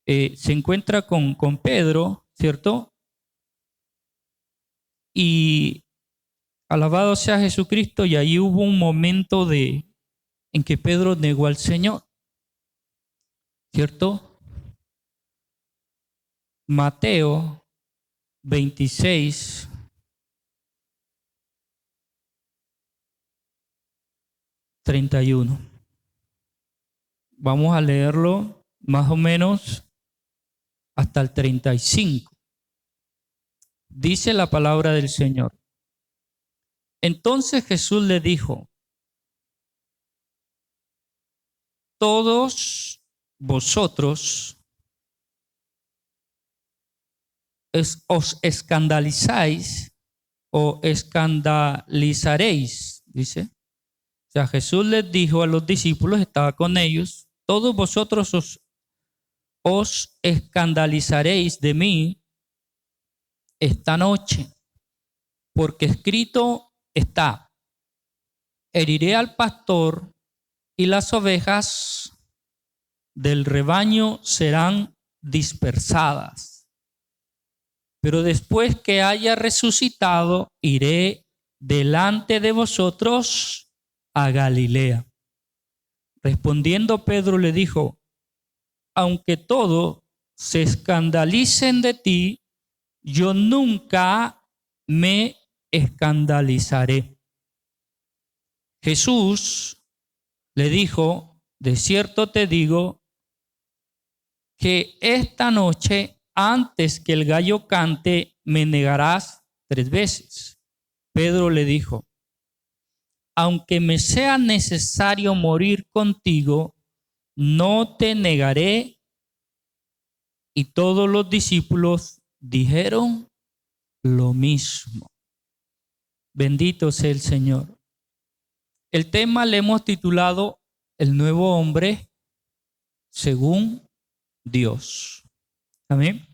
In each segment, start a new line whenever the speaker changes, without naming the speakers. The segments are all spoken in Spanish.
se encuentra con Pedro, ¿cierto? Y alabado sea Jesucristo, y ahí hubo un momento en que Pedro negó al Señor, ¿cierto? Mateo 26, 31. Vamos a leerlo más o menos hasta el 35. Dice la palabra del Señor. Entonces Jesús le dijo: todos vosotros os escandalizáis o escandalizaréis, dice. O sea, Jesús les dijo a los discípulos, estaba con ellos: todos vosotros os escandalizaréis de mí esta noche, porque escrito está: heriré al pastor y las ovejas del rebaño serán dispersadas. Pero después que haya resucitado, iré delante de vosotros a Galilea. Respondiendo Pedro le dijo: aunque todos se escandalicen de ti, yo nunca me escandalizaré. Jesús le dijo: de cierto te digo que esta noche, antes que el gallo cante, me negarás 3 veces. Pedro le dijo: aunque me sea necesario morir contigo, no te negaré. Y todos los discípulos dijeron lo mismo. Bendito sea el Señor. El tema le hemos titulado: el nuevo hombre según Dios. Amén.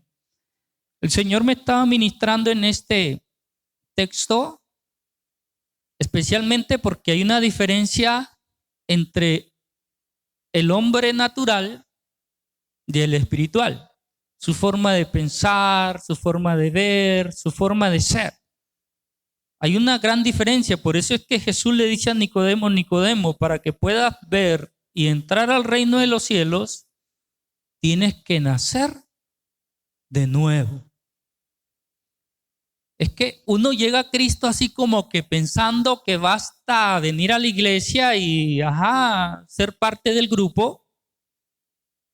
El Señor me estaba ministrando en este texto, especialmente porque hay una diferencia entre el hombre natural y el espiritual. Su forma de pensar, su forma de ver, su forma de ser. Hay una gran diferencia. Por eso es que Jesús le dice a Nicodemo: Nicodemo, para que puedas ver y entrar al reino de los cielos, tienes que nacer de nuevo. Es que uno llega a Cristo así como que pensando que basta venir a la iglesia y ser parte del grupo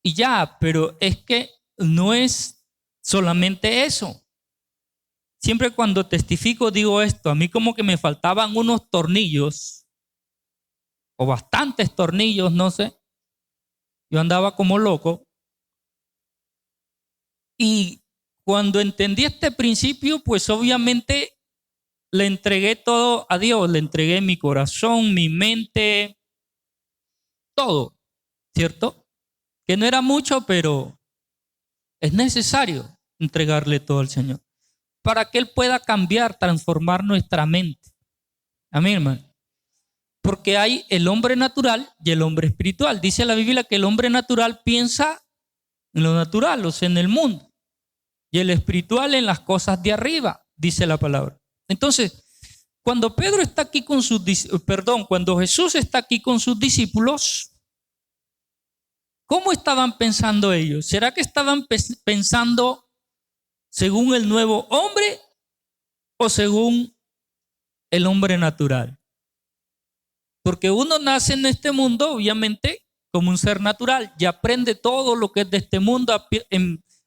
y ya, pero es que no es solamente eso. Siempre cuando testifico digo esto: a mí como que me faltaban unos tornillos o bastantes tornillos, no sé. Yo andaba como loco. Y cuando entendí este principio, pues obviamente le entregué todo a Dios. Le entregué mi corazón, mi mente, todo, ¿cierto? Que no era mucho, pero es necesario entregarle todo al Señor para que Él pueda cambiar, transformar nuestra mente. Amén, hermano. Porque hay el hombre natural y el hombre espiritual. Dice la Biblia que el hombre natural piensa en lo natural, o sea, en el mundo. Y el espiritual en las cosas de arriba, dice la palabra. Entonces, cuando Pedro está aquí con cuando Jesús está aquí con sus discípulos, ¿cómo estaban pensando ellos? ¿Será que estaban pensando según el nuevo hombre o según el hombre natural? Porque uno nace en este mundo, obviamente, como un ser natural y aprende todo lo que es de este mundo,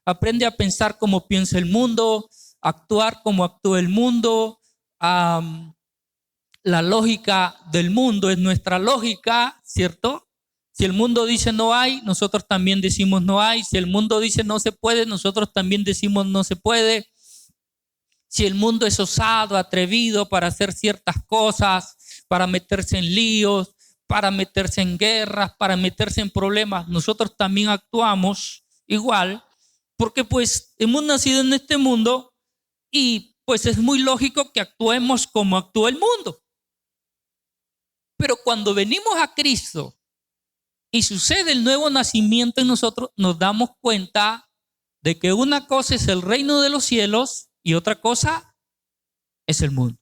aprende a pensar como piensa el mundo, actuar como actúa el mundo. La lógica del mundo es nuestra lógica, ¿cierto? Si el mundo dice no hay, nosotros también decimos no hay. Si el mundo dice no se puede, nosotros también decimos no se puede. Si el mundo es osado, atrevido para hacer ciertas cosas, para meterse en líos, para meterse en guerras, para meterse en problemas, nosotros también actuamos igual, porque pues hemos nacido en este mundo y pues es muy lógico que actuemos como actúa el mundo. Pero cuando venimos a Cristo y sucede el nuevo nacimiento en nosotros, nos damos cuenta de que una cosa es el reino de los cielos y otra cosa es el mundo.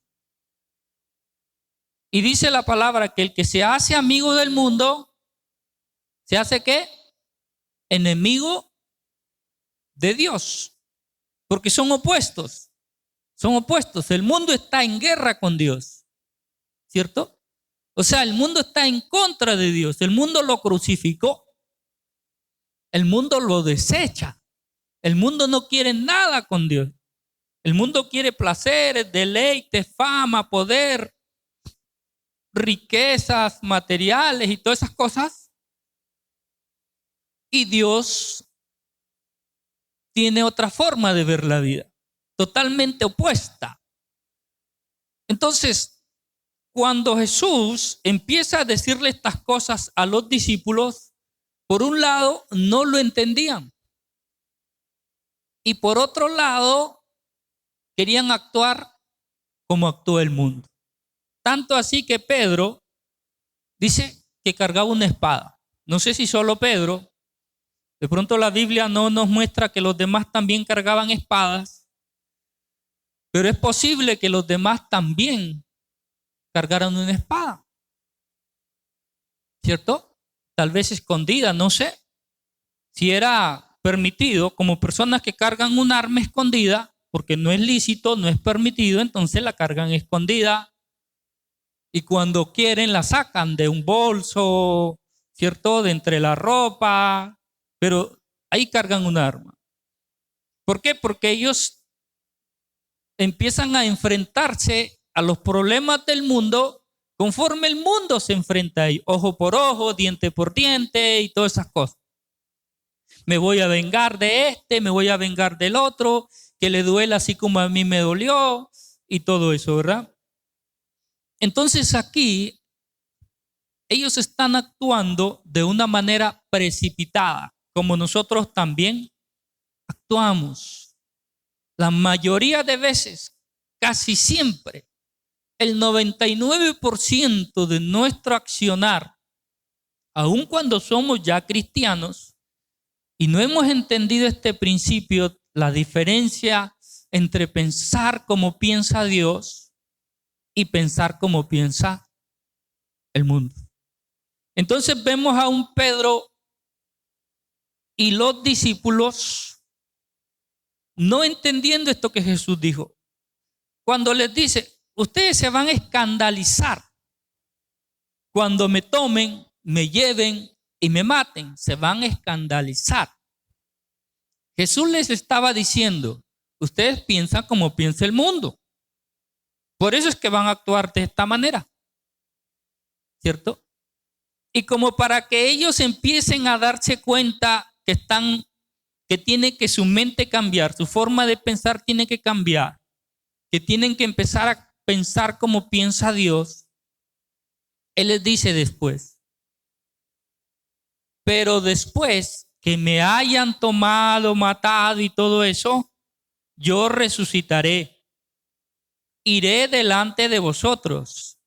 Y dice la palabra que el que se hace amigo del mundo, ¿se hace qué? Enemigo de Dios. Porque son opuestos. Son opuestos. El mundo está en guerra con Dios. ¿Cierto? O sea, el mundo está en contra de Dios. El mundo lo crucificó. El mundo lo desecha. El mundo no quiere nada con Dios. El mundo quiere placeres, deleites, fama, poder, riquezas materiales y todas esas cosas. Y Dios tiene otra forma de ver la vida, totalmente opuesta. Entonces, cuando Jesús empieza a decirle estas cosas a los discípulos, por un lado no lo entendían y por otro lado querían actuar como actúa el mundo. Tanto así que Pedro dice que cargaba una espada. No sé si solo Pedro, de pronto la Biblia no nos muestra que los demás también cargaban espadas, pero es posible que los demás también cargaran una espada, ¿cierto? Tal vez escondida, no sé si era permitido, como personas que cargan un arma escondida, porque no es lícito, no es permitido, entonces la cargan escondida y cuando quieren la sacan de un bolso, ¿cierto? De entre la ropa, pero ahí cargan un arma. ¿Por qué? Porque ellos empiezan a enfrentarse a los problemas del mundo conforme el mundo se enfrenta a ellos. Ojo por ojo, diente por diente y todas esas cosas. Me voy a vengar de este, me voy a vengar del otro, que le duela así como a mí me dolió y todo eso, ¿verdad? Entonces aquí ellos están actuando de una manera precipitada, como nosotros también actuamos. La mayoría de veces, casi siempre, el 99% de nuestro accionar, aun cuando somos ya cristianos y no hemos entendido este principio, la diferencia entre pensar como piensa Dios y pensar como piensa el mundo. Entonces vemos a un Pedro y los discípulos no entendiendo esto que Jesús dijo. Cuando les dice, ustedes se van a escandalizar cuando me tomen, me lleven y me maten, se van a escandalizar. Jesús les estaba diciendo, ustedes piensan como piensa el mundo. Por eso es que van a actuar de esta manera, ¿cierto? Y como para que ellos empiecen a darse cuenta que tiene que su mente cambiar, su forma de pensar tiene que cambiar, que tienen que empezar a pensar como piensa Dios, Él les dice después, pero después que me hayan tomado, matado y todo eso, yo resucitaré. Iré delante de vosotros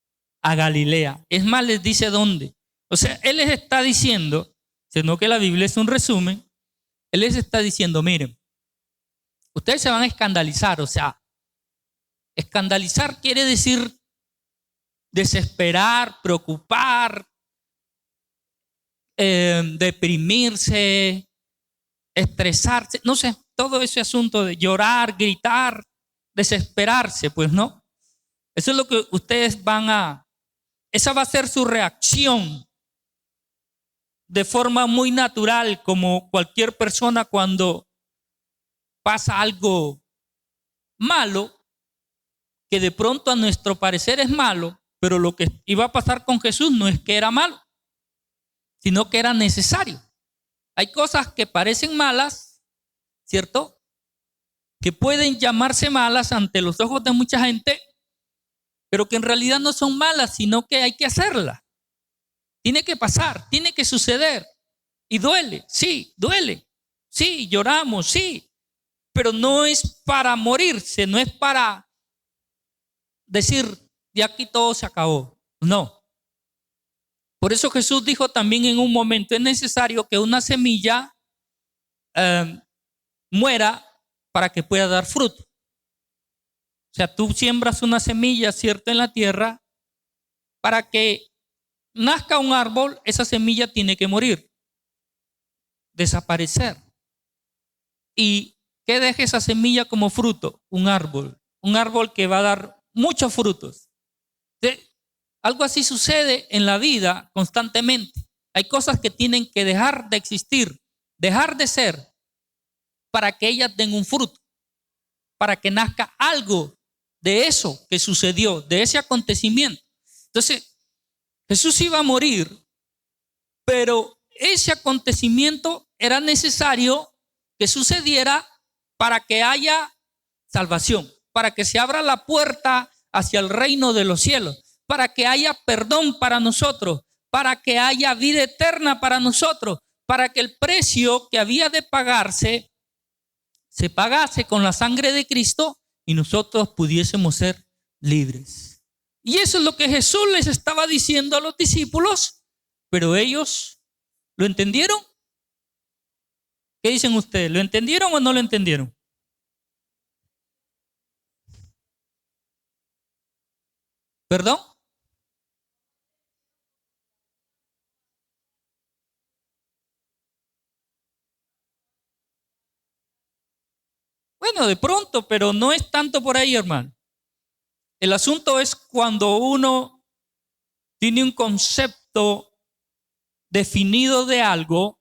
a Galilea. Es más, les dice dónde. O sea, Él les está diciendo, sino que la Biblia es un resumen, Él les está diciendo, miren, ustedes se van a escandalizar, o sea, escandalizar quiere decir desesperar, preocupar, deprimirse, estresarse, no sé, todo ese asunto de llorar, gritar, desesperarse, pues no. Eso es lo que ustedes esa va a ser su reacción de forma muy natural, como cualquier persona cuando pasa algo malo, que de pronto a nuestro parecer es malo, pero lo que iba a pasar con Jesús no es que era malo, sino que era necesario. Hay cosas que parecen malas, ¿cierto? Que pueden llamarse malas ante los ojos de mucha gente, pero que en realidad no son malas, sino que hay que hacerlas. Tiene que pasar, tiene que suceder. Y duele, sí, lloramos, sí, pero no es para morirse, no es para decir, de aquí todo se acabó. No. Por eso Jesús dijo también en un momento, es necesario que una semilla muera para que pueda dar fruto. O sea, tú siembras una semilla, ¿cierto?, en la tierra. Para que nazca un árbol, esa semilla tiene que morir, desaparecer. ¿Y qué deja esa semilla como fruto? Un árbol que va a dar muchos frutos. Algo así sucede en la vida constantemente. Hay cosas que tienen que dejar de existir, dejar de ser, para que ellas den un fruto, para que nazca algo de eso que sucedió, de ese acontecimiento. Entonces, Jesús iba a morir, pero ese acontecimiento era necesario que sucediera para que haya salvación, para que se abra la puerta hacia el reino de los cielos, para que haya perdón para nosotros, para que haya vida eterna para nosotros, para que el precio que había de pagarse se pagase con la sangre de Cristo y nosotros pudiésemos ser libres. Y eso es lo que Jesús les estaba diciendo a los discípulos, pero ellos ¿lo entendieron? ¿Qué dicen ustedes? ¿Lo entendieron o no lo entendieron? ¿Perdón? Bueno, de pronto, pero no es tanto por ahí, hermano. El asunto es cuando uno tiene un concepto definido de algo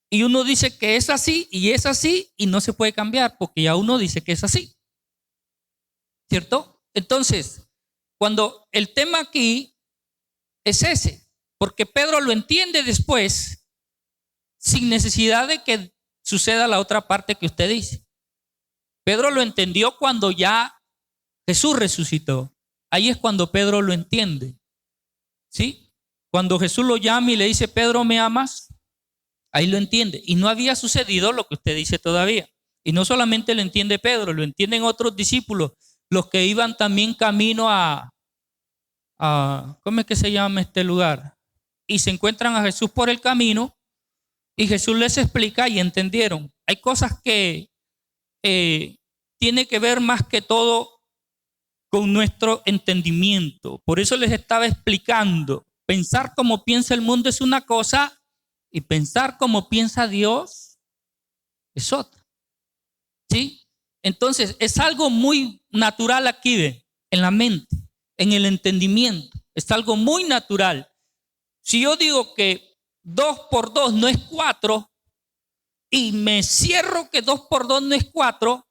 y uno dice que es así y no se puede cambiar porque ya uno dice que es así. ¿Cierto? Entonces, cuando el tema aquí es ese, porque Pedro lo entiende después sin necesidad de que suceda la otra parte que usted dice. Pedro lo entendió cuando ya Jesús resucitó. Ahí es cuando Pedro lo entiende. ¿Sí? Cuando Jesús lo llama y le dice, Pedro, ¿me amas? Ahí lo entiende. Y no había sucedido lo que usted dice todavía. Y no solamente lo entiende Pedro, lo entienden otros discípulos, los que iban también camino a ¿cómo es que se llama este lugar? Y se encuentran a Jesús por el camino y Jesús les explica y entendieron. Hay cosas que tiene que ver más que todo con nuestro entendimiento. Por eso les estaba explicando. Pensar como piensa el mundo es una cosa y pensar como piensa Dios es otra. ¿Sí? Entonces es algo muy natural aquí, en la mente, en el entendimiento. Es algo muy natural. Si yo digo que 2 por 2 no es 4 y me cierro que 2 por 2 no es 4,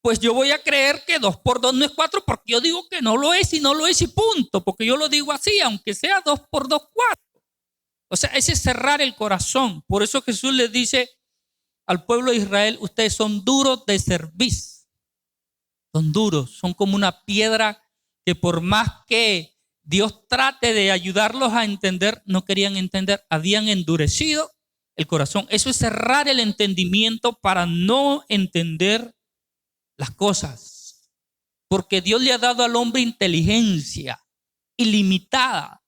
pues yo voy a creer que 2 por 2 no es 4 porque yo digo que no lo es y no lo es y punto, porque yo lo digo así, aunque sea 2 por 2, 4. O sea, ese es cerrar el corazón. Por eso Jesús les dice al pueblo de Israel, ustedes son duros de cerviz. Son duros, son como una piedra que por más que Dios trate de ayudarlos a entender, no querían entender, habían endurecido el corazón. Eso es cerrar el entendimiento para no entender las cosas, porque Dios le ha dado al hombre inteligencia ilimitada.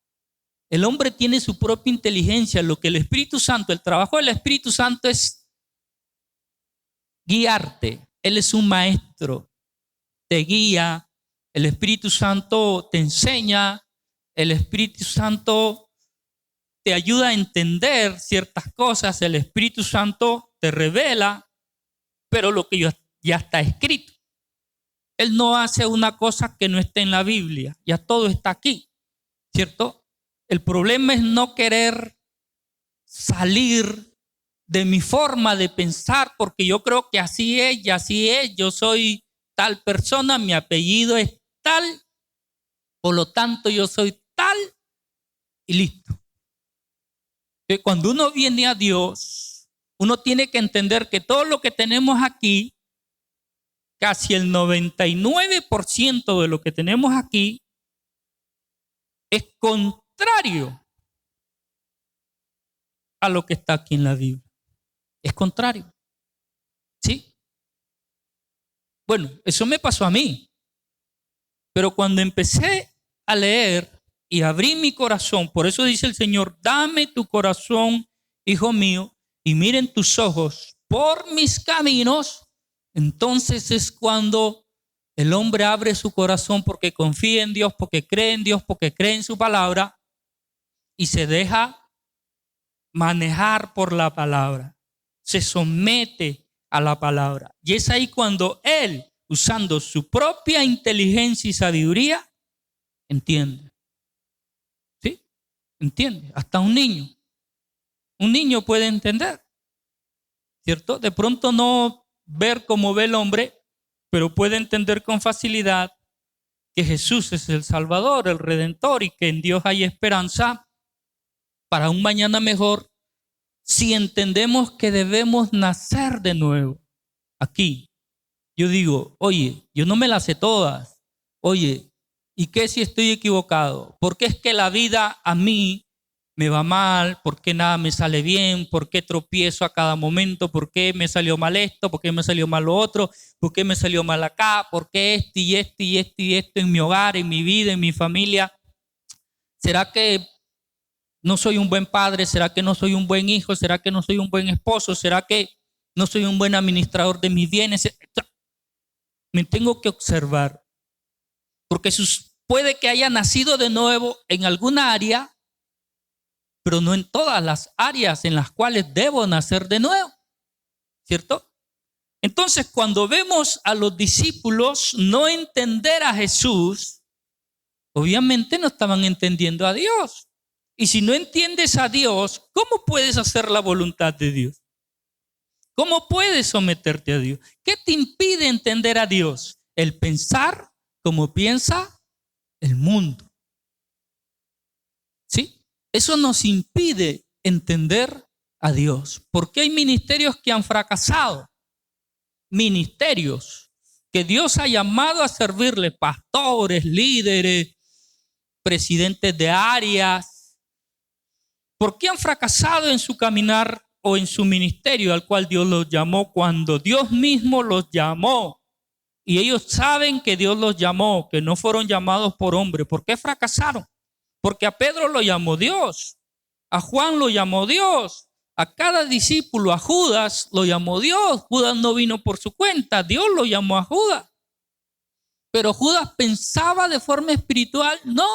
El hombre tiene su propia inteligencia. Lo que el Espíritu Santo, el trabajo del Espíritu Santo es guiarte. Él es un maestro, te guía. El Espíritu Santo te enseña. El Espíritu Santo te ayuda a entender ciertas cosas. El Espíritu Santo te revela, pero lo que ya está escrito. Él no hace una cosa que no esté en la Biblia. Ya todo está aquí, ¿cierto? El problema es no querer salir de mi forma de pensar porque yo creo que así es y así es. Yo soy tal persona, mi apellido es tal, por lo tanto yo soy tal y listo. Que cuando uno viene a Dios, uno tiene que entender que todo lo que tenemos aquí, casi el 99% de lo que tenemos aquí es contrario a lo que está aquí en la Biblia. Es contrario. ¿Sí? Bueno, eso me pasó a mí. Pero cuando empecé a leer y abrí mi corazón. Por eso dice el Señor, dame tu corazón, hijo mío, y miren tus ojos por mis caminos. Entonces es cuando el hombre abre su corazón porque confía en Dios, porque cree en Dios, porque cree en su palabra y se deja manejar por la palabra. Se somete a la palabra. Y es ahí cuando él, usando su propia inteligencia y sabiduría, entiende. ¿Sí? Entiende. Hasta un niño puede entender, ¿cierto? De pronto no ver como ve el hombre, pero puede entender con facilidad que Jesús es el Salvador, el Redentor, y que en Dios hay esperanza para un mañana mejor si entendemos que debemos nacer de nuevo. Aquí yo digo, oye, yo no me las sé todas. Oye, ¿y qué si estoy equivocado? ¿Por qué es que la vida a mí me va mal? ¿Por qué nada me sale bien? ¿Por qué tropiezo a cada momento? ¿Por qué me salió mal esto? ¿Por qué me salió mal lo otro? ¿Por qué me salió mal acá? ¿Por qué esto y esto y esto y esto en mi hogar, en mi vida, en mi familia? ¿Será que no soy un buen padre? ¿Será que no soy un buen hijo? ¿Será que no soy un buen esposo? ¿Será que no soy un buen administrador de mis bienes? Me tengo que observar, porque puede que haya nacido de nuevo en alguna área, pero no en todas las áreas en las cuales debo nacer de nuevo, ¿cierto? Entonces, cuando vemos a los discípulos no entender a Jesús, obviamente no estaban entendiendo a Dios. Y si no entiendes a Dios, ¿cómo puedes hacer la voluntad de Dios? ¿Cómo puedes someterte a Dios? ¿Qué te impide entender a Dios? El pensar como piensa el mundo. ¿Sí? Eso nos impide entender a Dios. ¿Por qué hay ministerios que han fracasado? Ministerios que Dios ha llamado a servirle, pastores, líderes, presidentes de áreas. ¿Por qué han fracasado en su caminar o en su ministerio al cual Dios los llamó cuando Dios mismo los llamó? Y ellos saben que Dios los llamó, que no fueron llamados por hombre. ¿Por qué fracasaron? Porque a Pedro lo llamó Dios, a Juan lo llamó Dios, a cada discípulo, a Judas lo llamó Dios. Judas no vino por su cuenta, Dios lo llamó a Judas. Pero Judas pensaba de forma espiritual, no.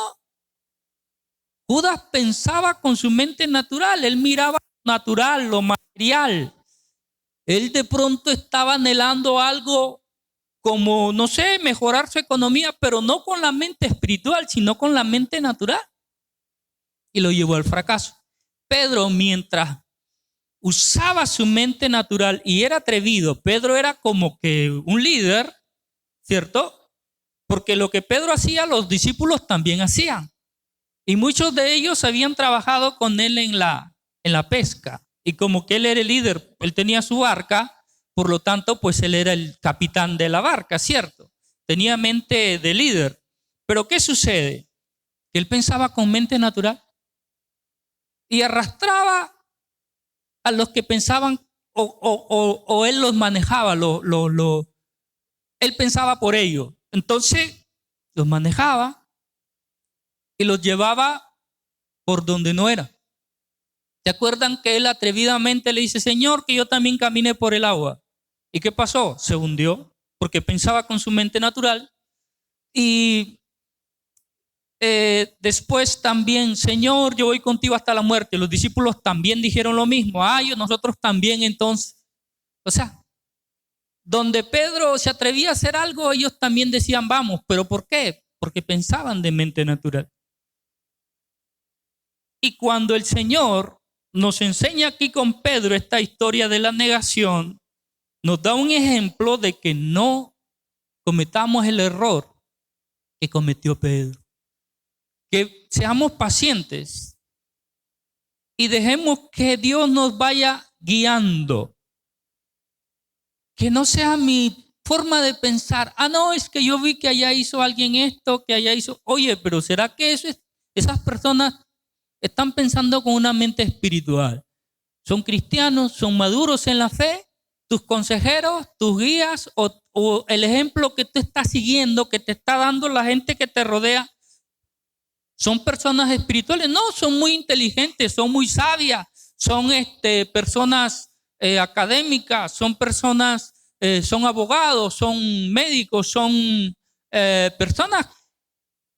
Judas pensaba con su mente natural, él miraba lo natural, lo material. Él de pronto estaba anhelando algo como, no sé, mejorar su economía, pero no con la mente espiritual, sino con la mente natural. Y lo llevó al fracaso. Pedro, mientras usaba su mente natural y era atrevido, Pedro era como que un líder, ¿cierto? Porque lo que Pedro hacía, los discípulos también hacían. Y muchos de ellos habían trabajado con él en la pesca. Y como que él era el líder, él tenía su barca, por lo tanto, pues él era el capitán de la barca, ¿cierto? Tenía mente de líder. Pero ¿qué sucede? Que él pensaba con mente natural y arrastraba a los que pensaban o él los manejaba, él pensaba por ellos. Entonces los manejaba y los llevaba por donde no era. ¿Se acuerdan que él atrevidamente le dice, Señor, que yo también camine por el agua? ¿Y qué pasó? Se hundió porque pensaba con su mente natural. Y después también, Señor, yo voy contigo hasta la muerte. Los discípulos también dijeron lo mismo. Nosotros también entonces. O sea, donde Pedro se atrevía a hacer algo, ellos también decían vamos. ¿Pero por qué? Porque pensaban de mente natural. Y cuando el Señor nos enseña aquí con Pedro esta historia de la negación, nos da un ejemplo de que no cometamos el error que cometió Pedro. Que seamos pacientes y dejemos que Dios nos vaya guiando. Que no sea mi forma de pensar, no, es que yo vi que allá hizo alguien esto, que allá hizo. Oye, pero ¿será que esas personas están pensando con una mente espiritual? ¿Son cristianos? ¿Son maduros en la fe? ¿Tus consejeros, tus guías o el ejemplo que tú estás siguiendo, que te está dando la gente que te rodea? ¿Son personas espirituales? No, son muy inteligentes, son muy sabias, son personas académicas, son personas, son abogados, son médicos, son personas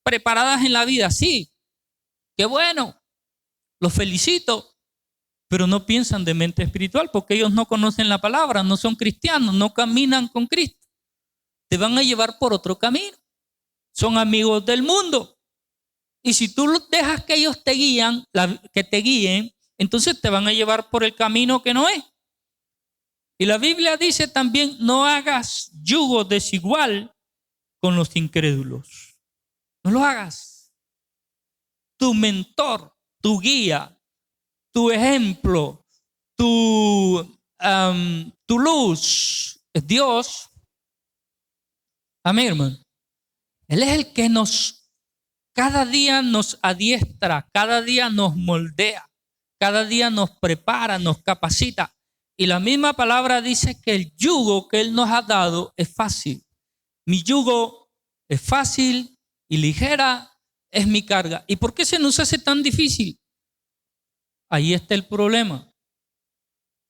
preparadas en la vida. Sí, qué bueno, los felicito, pero no piensan de mente espiritual porque ellos no conocen la palabra, no son cristianos, no caminan con Cristo. Te van a llevar por otro camino. Son amigos del mundo. Y si tú dejas que ellos te guíen, entonces te van a llevar por el camino que no es. Y la Biblia dice también, no hagas yugo desigual con los incrédulos. No lo hagas. Tu mentor, tu guía, tu ejemplo, tu luz es Dios. Amén, hermano. Él es el que cada día nos adiestra, cada día nos moldea, cada día nos prepara, nos capacita. Y la misma palabra dice que el yugo que Él nos ha dado es fácil. Mi yugo es fácil y ligera es mi carga. ¿Y por qué se nos hace tan difícil? Ahí está el problema.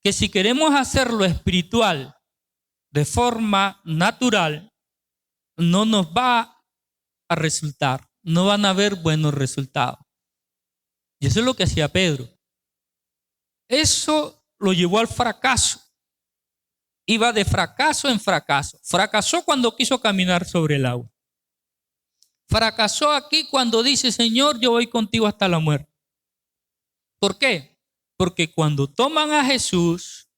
Que si queremos hacerlo espiritual de forma natural, no nos va a resultar. No van a haber buenos resultados. Y eso es lo que hacía Pedro. Eso lo llevó al fracaso. Iba de fracaso en fracaso. Fracasó cuando quiso caminar sobre el agua. Fracasó aquí cuando dice, Señor, yo voy contigo hasta la muerte. ¿Por qué? Porque cuando toman a Jesús,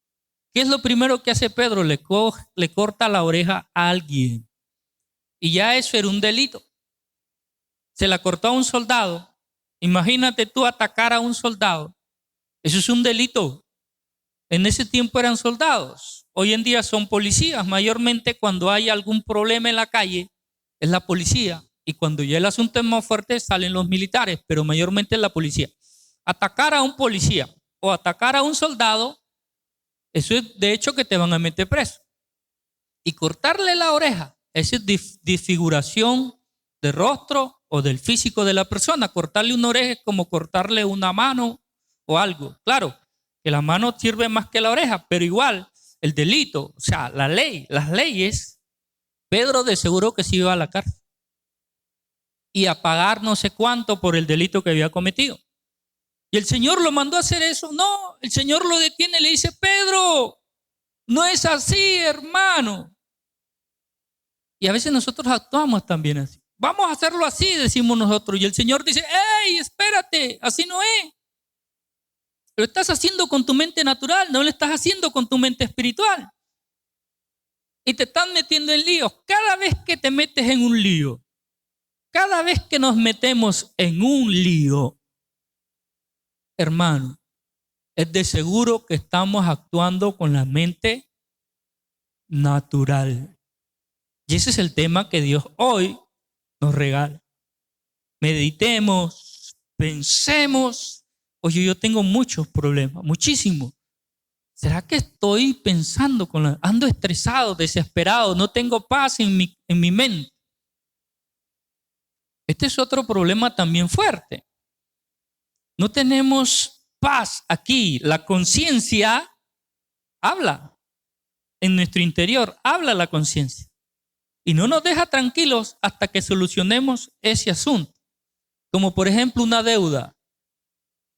¿qué es lo primero que hace Pedro? Le corta la oreja a alguien. Y ya eso era un delito. Se la cortó a un soldado. Imagínate tú atacar a un soldado. Eso es un delito. En ese tiempo eran soldados. Hoy en día son policías. Mayormente cuando hay algún problema en la calle, es la policía. Y cuando ya el asunto es más fuerte, salen los militares. Pero mayormente es la policía. Atacar a un policía o atacar a un soldado, eso es de hecho que te van a meter preso. Y cortarle la oreja, esa es disfiguración de rostro o del físico de la persona. Cortarle una oreja es como cortarle una mano o algo. Claro, que la mano sirve más que la oreja, pero igual el delito, o sea, la ley, las leyes, Pedro de seguro que se iba a la cárcel y a pagar no sé cuánto por el delito que había cometido. Y el Señor lo mandó a hacer eso. No, el Señor lo detiene y le dice, Pedro, no es así, hermano. Y a veces nosotros actuamos también así. Vamos a hacerlo así, decimos nosotros. Y el Señor dice, ¡ey, espérate! Así no es. Lo estás haciendo con tu mente natural, no lo estás haciendo con tu mente espiritual. Y te están metiendo en líos. Cada vez que te metes en un lío, cada vez que nos metemos en un lío, hermano, es de seguro que estamos actuando con la mente natural. Y ese es el tema que Dios hoy nos regala. Meditemos, pensemos. Oye, yo tengo muchos problemas, muchísimos. ¿Será que estoy pensando ando estresado, desesperado, no tengo paz en mi mente? Este es otro problema también fuerte. No tenemos paz aquí. La conciencia habla en nuestro interior, habla la conciencia. Y no nos deja tranquilos hasta que solucionemos ese asunto. Como por ejemplo una deuda.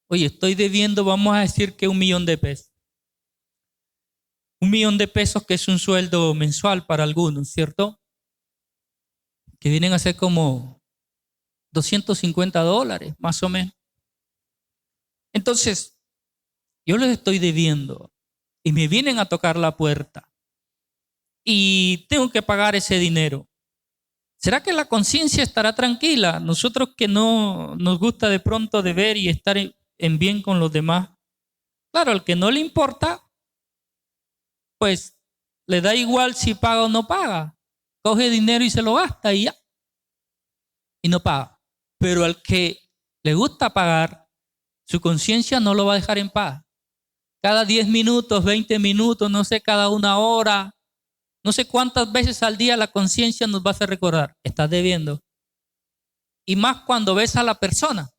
Oye, estoy debiendo, vamos a decir que $1,000,000. $1,000,000 que es un sueldo mensual para algunos, ¿cierto? Que vienen a ser como $250, más o menos. Entonces, yo les estoy debiendo y me vienen a tocar la puerta y tengo que pagar ese dinero. ¿Será que la conciencia estará tranquila? Nosotros que no nos gusta de pronto deber y estar en bien con los demás. Claro, al que no le importa, pues le da igual si paga o no paga. Coge dinero y se lo gasta y ya. Y no paga. Pero al que le gusta pagar, su conciencia no lo va a dejar en paz. Cada 10 minutos, 20 minutos, no sé, cada 1 hora, no sé cuántas veces al día la conciencia nos va a hacer recordar, estás debiendo. Y más cuando ves a la persona.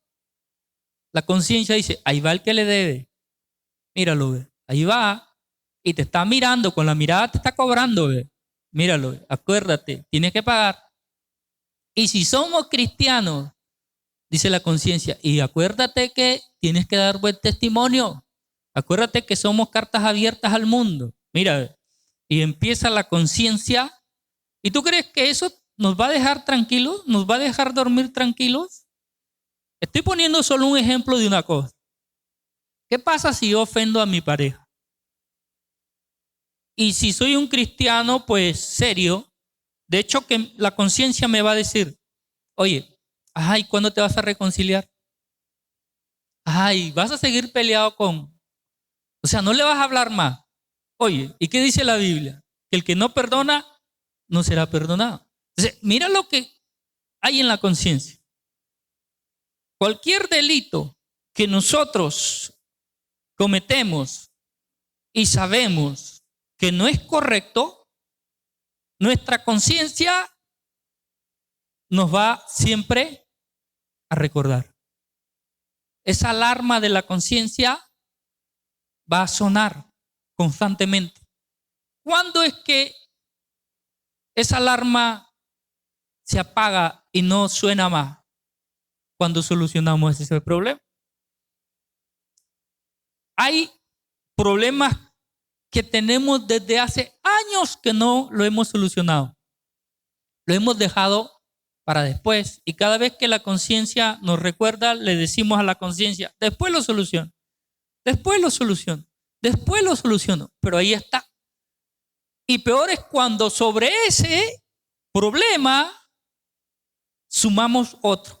La conciencia dice, ahí va el que le debe. Míralo, ve. Ahí va. Y te está mirando, con la mirada te está cobrando, ve. Míralo, ve. Acuérdate, tienes que pagar. Y si somos cristianos, dice la conciencia, y acuérdate que tienes que dar buen testimonio. Acuérdate que somos cartas abiertas al mundo. Mira, ve. Y empieza la conciencia. ¿Y tú crees que eso nos va a dejar tranquilos? ¿Nos va a dejar dormir tranquilos? Estoy poniendo solo un ejemplo de una cosa. ¿Qué pasa si yo ofendo a mi pareja? Y si soy un cristiano, pues serio, de hecho que la conciencia me va a decir, oye, ay, ¿cuándo te vas a reconciliar? Ay, vas a seguir peleado con... O sea, no le vas a hablar más. Oye, ¿y qué dice la Biblia? Que el que no perdona, no será perdonado. Entonces, mira lo que hay en la conciencia. Cualquier delito que nosotros cometemos y sabemos que no es correcto, nuestra conciencia nos va siempre a recordar. Esa alarma de la conciencia va a sonar constantemente. ¿Cuándo es que esa alarma se apaga y no suena más? Cuando solucionamos ese problema. Hay problemas que tenemos desde hace años que no lo hemos solucionado. Lo hemos dejado para después. Y cada vez que la conciencia nos recuerda, le decimos a la conciencia, después lo soluciono, después lo soluciono, después lo soluciono. Pero ahí está. Y peor es cuando sobre ese problema sumamos otro.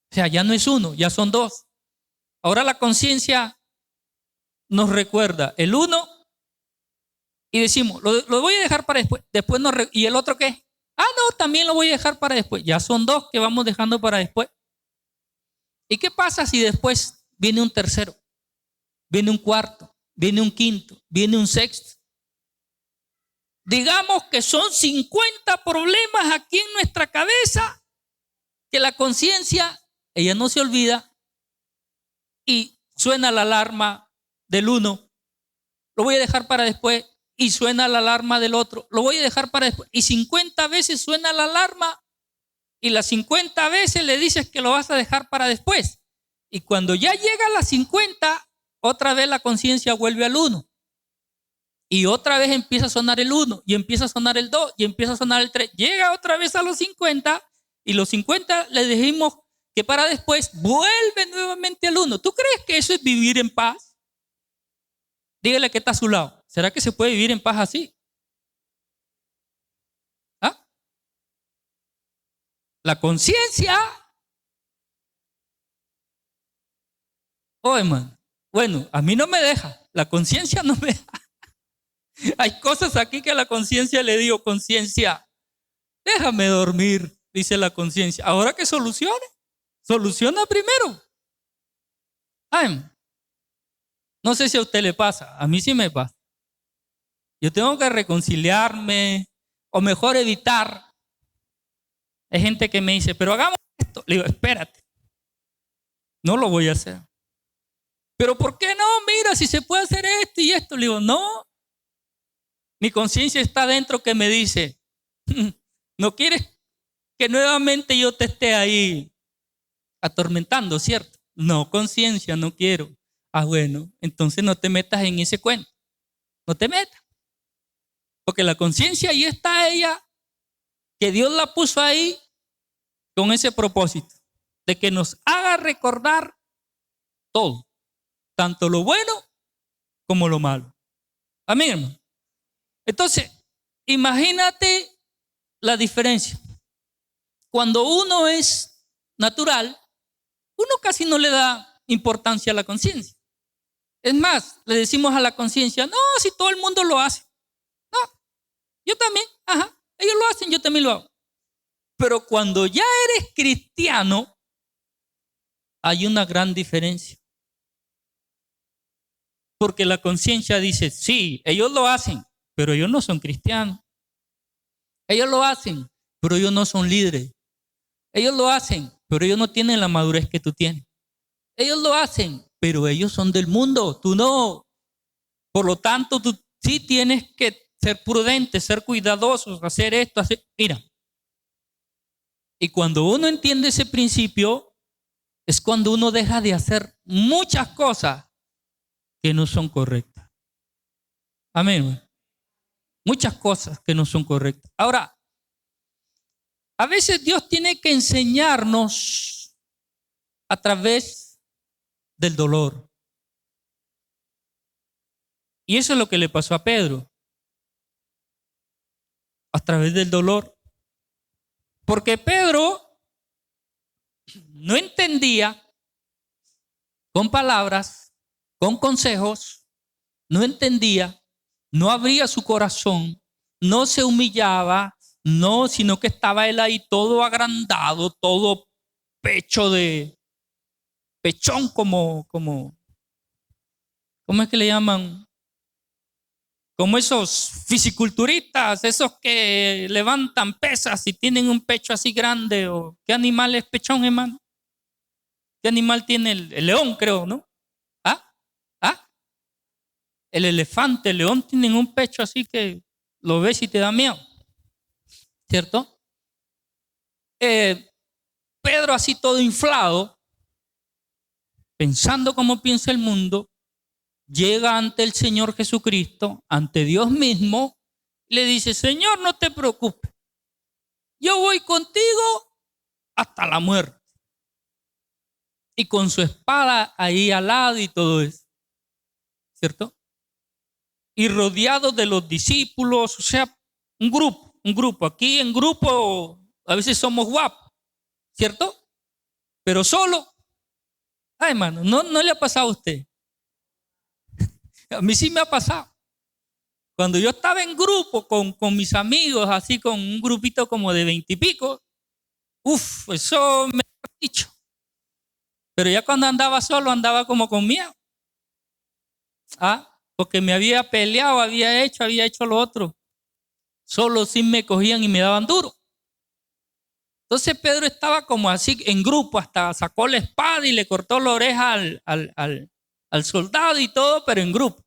O sea, ya no es uno, ya son dos. Ahora la conciencia nos recuerda el uno y decimos, lo voy a dejar para después. Después ¿y el otro qué? Ah, no, también lo voy a dejar para después. Ya son dos que vamos dejando para después. ¿Y qué pasa si después viene un tercero? Viene un cuarto, viene un quinto, viene un sexto. Digamos que son 50 problemas aquí en nuestra cabeza que la conciencia, ella no se olvida y suena la alarma del uno. Lo voy a dejar para después y suena la alarma del otro. Lo voy a dejar para después y 50 veces suena la alarma y las 50 veces le dices que lo vas a dejar para después. Y cuando ya llega a las 50, otra vez la conciencia vuelve al 1. Y otra vez empieza a sonar el 1, y empieza a sonar el 2, y empieza a sonar el 3. Llega otra vez a los 50, y los 50 le dijimos que para después vuelve nuevamente al 1. ¿Tú crees que eso es vivir en paz? Dígale que está a su lado. ¿Será que se puede vivir en paz así? ¿Ah? La conciencia. Oh, hermano. Bueno, a mí no me deja. La conciencia no me deja. Hay cosas aquí que a la conciencia le digo, conciencia, déjame dormir, dice la conciencia. Ahora que solucione, soluciona primero. Ay, no sé si a usted le pasa, a mí sí me pasa. Yo tengo que reconciliarme o mejor evitar. Hay gente que me dice, pero hagamos esto. Le digo, espérate, no lo voy a hacer. Pero ¿por qué no? Mira, si se puede hacer esto y esto. Le digo, no. Mi conciencia está dentro que me dice, no quieres que nuevamente yo te esté ahí atormentando, ¿cierto? No, conciencia, no quiero. Ah, bueno, entonces no te metas en ese cuento. No te metas. Porque la conciencia ahí está ella, que Dios la puso ahí con ese propósito, de que nos haga recordar todo, tanto lo bueno como lo malo. Amén, hermano. Entonces, imagínate la diferencia. Cuando uno es natural, uno casi no le da importancia a la conciencia. Es más, le decimos a la conciencia, no, si todo el mundo lo hace. No, yo también, ellos lo hacen, yo también lo hago. Pero cuando ya eres cristiano, hay una gran diferencia. Porque la conciencia dice, sí, ellos lo hacen, pero ellos no son cristianos. Ellos lo hacen, pero ellos no son líderes. Ellos lo hacen, pero ellos no tienen la madurez que tú tienes. Ellos lo hacen, pero ellos son del mundo, tú no. Por lo tanto, tú sí tienes que ser prudente, ser cuidadoso, hacer esto, hacer... Mira, y cuando uno entiende ese principio, es cuando uno deja de hacer muchas cosas que no son correctas. Amén. Muchas cosas que no son correctas. Ahora, a veces Dios tiene que enseñarnos a través del dolor. Y eso es lo que le pasó a Pedro. A través del dolor. Porque Pedro no entendía con palabras, con consejos, no entendía, no abría su corazón, no se humillaba, no, sino que estaba él ahí todo agrandado, todo pechón ¿cómo es que le llaman? Como esos fisiculturistas, esos que levantan pesas y tienen un pecho así grande. ¿O qué animal es pechón, hermano? ¿Qué animal tiene el león, creo, no? ¿Ah? El elefante, el león tienen un pecho así que lo ves y te da miedo. ¿Cierto? Pedro así todo inflado, pensando como piensa el mundo, llega ante el Señor Jesucristo, ante Dios mismo, le dice: Señor, no te preocupes, yo voy contigo hasta la muerte. Y con su espada ahí al lado y todo eso, ¿cierto? Y rodeado de los discípulos, o sea, un grupo. Aquí en grupo a veces somos guapos, ¿cierto? Pero solo, ay, hermano, no le ha pasado a usted. A mí sí me ha pasado. Cuando yo estaba en grupo con mis amigos, así con un grupito como de 20 y pico, eso me ha dicho. Pero ya cuando andaba solo, andaba como con miedo. Porque me había peleado, había hecho lo otro. Solo sí me cogían y me daban duro. Entonces Pedro estaba como así en grupo, hasta sacó la espada y le cortó la oreja al soldado y todo, pero en grupo.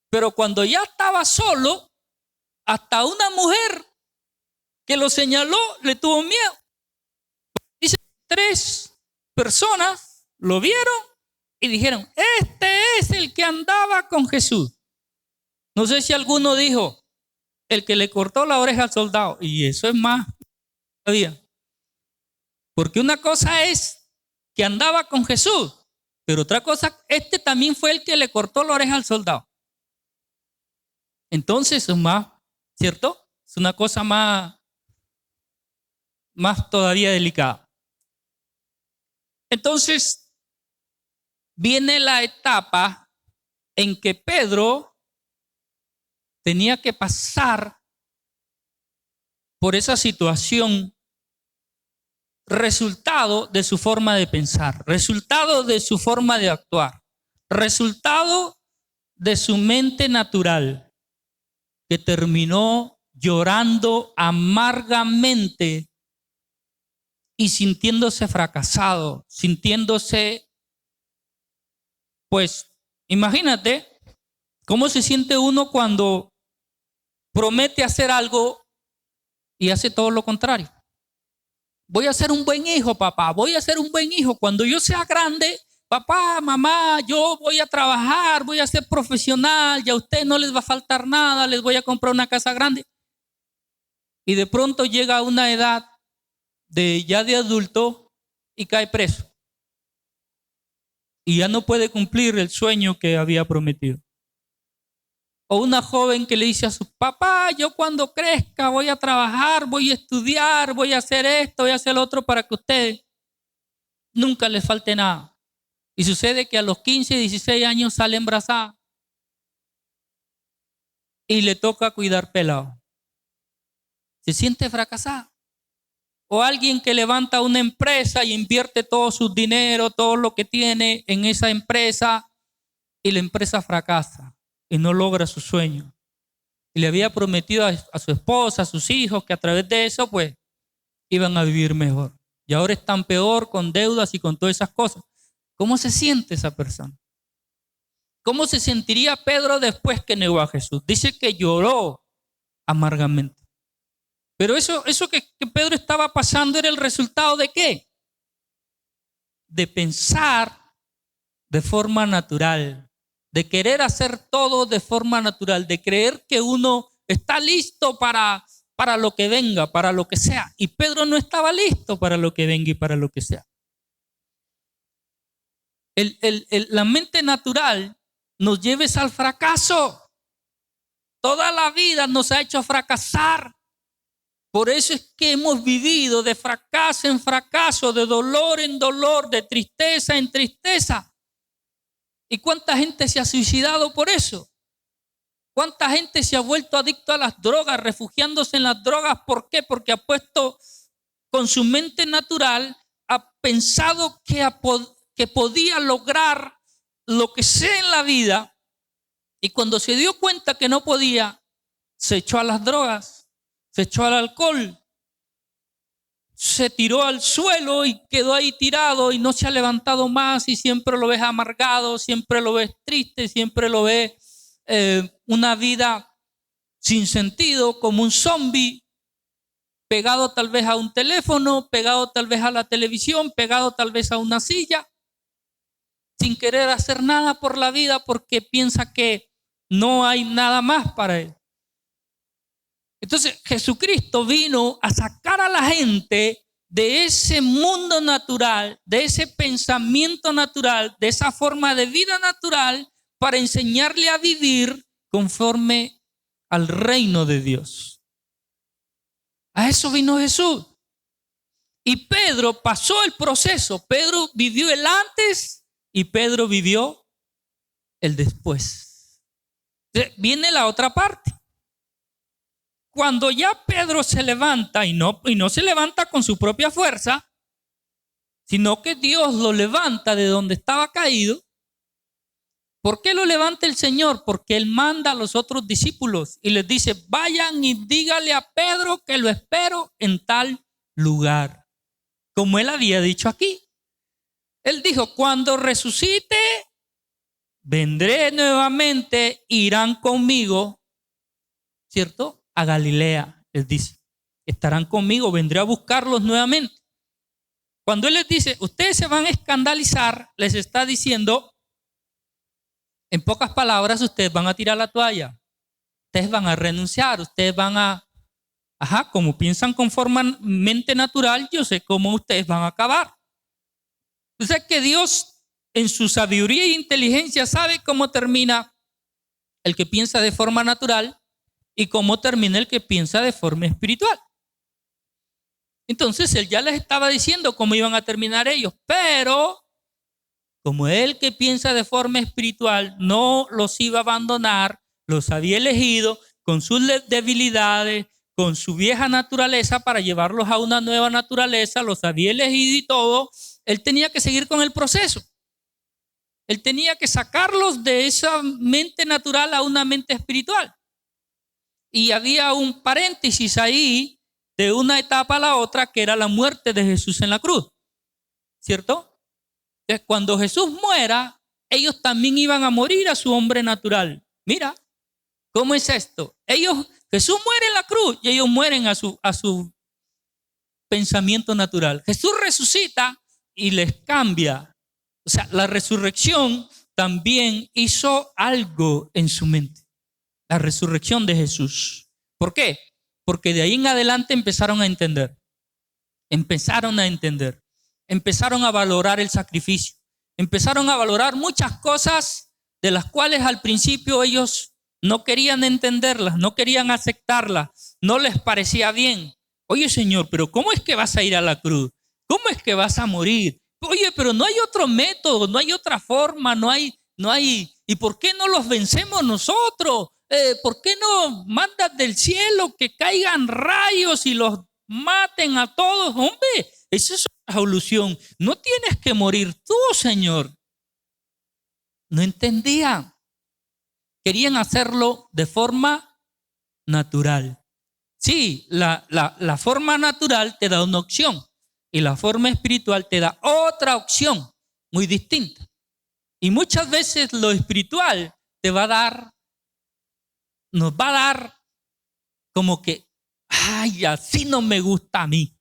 Pero cuando ya estaba solo, hasta una mujer que lo señaló le tuvo miedo. Dice, 3 personas lo vieron y dijeron: este es el que andaba con Jesús. No sé si alguno dijo: el que le cortó la oreja al soldado. Y eso es más todavía. Porque una cosa es que andaba con Jesús, pero otra cosa, este también fue el que le cortó la oreja al soldado. Entonces es más, ¿cierto? Es una cosa más todavía delicada. Entonces viene la etapa en que Pedro tenía que pasar por esa situación, resultado de su forma de pensar, resultado de su forma de actuar, resultado de su mente natural, que terminó llorando amargamente y sintiéndose fracasado, sintiéndose, pues, imagínate cómo se siente uno cuando promete hacer algo y hace todo lo contrario. Voy a ser un buen hijo, papá, voy a ser un buen hijo. Cuando yo sea grande, papá, mamá, yo voy a trabajar, voy a ser profesional, y a ustedes no les va a faltar nada, les voy a comprar una casa grande. Y de pronto llega a una edad ya de adulto y cae preso. Y ya no puede cumplir el sueño que había prometido. O una joven que le dice a su papá: yo cuando crezca voy a trabajar, voy a estudiar, voy a hacer esto, voy a hacer lo otro para que a ustedes nunca les falte nada. Y sucede que a los 15, 16 años sale embarazada y le toca cuidar pelado. Se siente fracasada. O alguien que levanta una empresa y invierte todo su dinero, todo lo que tiene en esa empresa, y la empresa fracasa y no logra su sueño. Y le había prometido a su esposa, a sus hijos, que a través de eso pues iban a vivir mejor. y ahora están peor con deudas y con todas esas cosas. ¿Cómo se siente esa persona? ¿Cómo se sentiría Pedro después que negó a Jesús? Dice que lloró amargamente. Pero eso que Pedro estaba pasando era el resultado ¿de qué? De pensar de forma natural, de querer hacer todo de forma natural, de creer que uno está listo para lo que venga, para lo que sea. Y Pedro no estaba listo para lo que venga y para lo que sea. La mente natural nos lleva al fracaso. Toda la vida nos ha hecho fracasar. Por eso es que hemos vivido de fracaso en fracaso, de dolor en dolor, de tristeza en tristeza. ¿Y cuánta gente se ha suicidado por eso? ¿Cuánta gente se ha vuelto adicto a las drogas, refugiándose en las drogas? ¿Por qué? Porque ha puesto con su mente natural, ha pensado que podía lograr lo que sea en la vida, y cuando se dio cuenta que no podía, se echó a las drogas, se echó al alcohol, se tiró al suelo y quedó ahí tirado y no se ha levantado más, y siempre lo ves amargado, siempre lo ves triste, siempre lo ves una vida sin sentido, como un zombie, pegado tal vez a un teléfono, pegado tal vez a la televisión, pegado tal vez a una silla, sin querer hacer nada por la vida porque piensa que no hay nada más para él. Entonces Jesucristo vino a sacar a la gente de ese mundo natural, de ese pensamiento natural, de esa forma de vida natural, para enseñarle a vivir conforme al reino de Dios. A eso vino Jesús. Y Pedro pasó el proceso. Pedro vivió el antes y Pedro vivió el después. Viene la otra parte. Cuando ya Pedro se levanta, y no se levanta con su propia fuerza, sino que Dios lo levanta de donde estaba caído. ¿Por qué lo levanta el Señor? Porque Él manda a los otros discípulos y les dice: vayan y dígale a Pedro que lo espero en tal lugar, como Él había dicho aquí. Él dijo: cuando resucite, vendré nuevamente, irán conmigo, ¿cierto? A Galilea, les dice. Estarán conmigo, vendré a buscarlos nuevamente. Cuando Él les dice: ustedes se van a escandalizar, les está diciendo, en pocas palabras, ustedes van a tirar la toalla, ustedes van a renunciar, ustedes van a, como piensan con forma mente natural, yo sé cómo ustedes van a acabar. O sea que Dios, en su sabiduría e inteligencia, sabe cómo termina el que piensa de forma natural y cómo termina el que piensa de forma espiritual. Entonces Él ya les estaba diciendo cómo iban a terminar ellos, pero como Él que piensa de forma espiritual no los iba a abandonar, los había elegido con sus debilidades, con su vieja naturaleza, para llevarlos a una nueva naturaleza, los había elegido y todo. Él tenía que seguir con el proceso. Él tenía que sacarlos de esa mente natural a una mente espiritual. Y había un paréntesis ahí de una etapa a la otra, que era la muerte de Jesús en la cruz, ¿cierto? Entonces, cuando Jesús muera, ellos también iban a morir a su hombre natural. Mira, ¿cómo es esto? Jesús muere en la cruz y ellos mueren a su pensamiento natural. Jesús resucita y les cambia. O sea, la resurrección también hizo algo en su mente. La resurrección de Jesús. ¿Por qué? Porque de ahí en adelante empezaron a entender. Empezaron a valorar el sacrificio. Empezaron a valorar muchas cosas de las cuales al principio ellos no querían entenderlas, no querían aceptarlas, no les parecía bien. Oye, Señor, pero ¿cómo es que vas a ir a la cruz? ¿Cómo es que vas a morir? Oye, pero no hay otro método, no hay otra forma, no hay. ¿Y por qué no los vencemos nosotros? ¿Por qué no mandas del cielo que caigan rayos y los maten a todos? Hombre, esa es una solución. No tienes que morir tú, Señor. No entendían. Querían hacerlo de forma natural. Sí, la forma natural te da una opción. y la forma espiritual te da otra opción muy distinta. Y muchas veces lo espiritual nos va a dar como que, ay, así no me gusta a mí,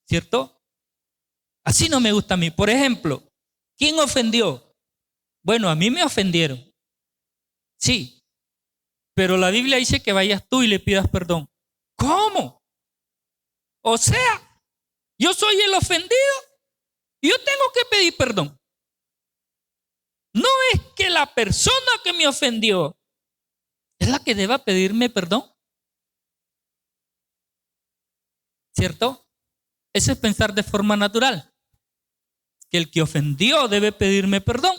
¿cierto? Así no me gusta a mí. Por ejemplo, ¿quién ofendió? Bueno, a mí me ofendieron. Sí, pero la Biblia dice que vayas tú y le pidas perdón. ¿Cómo? O sea, yo soy el ofendido y yo tengo que pedir perdón. No es que la persona que me ofendió es la que deba pedirme perdón, ¿cierto? Eso es pensar de forma natural, que el que ofendió debe pedirme perdón.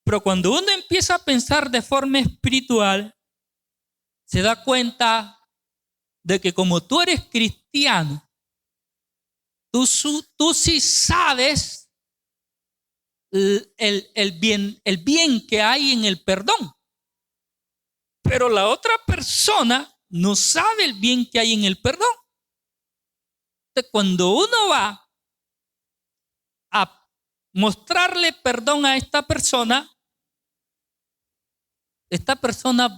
Pero cuando uno empieza a pensar de forma espiritual, se da cuenta de que como tú eres cristiano, tú sí sabes el bien que hay en el perdón. Pero la otra persona no sabe el bien que hay en el perdón. Entonces, cuando uno va a mostrarle perdón a esta persona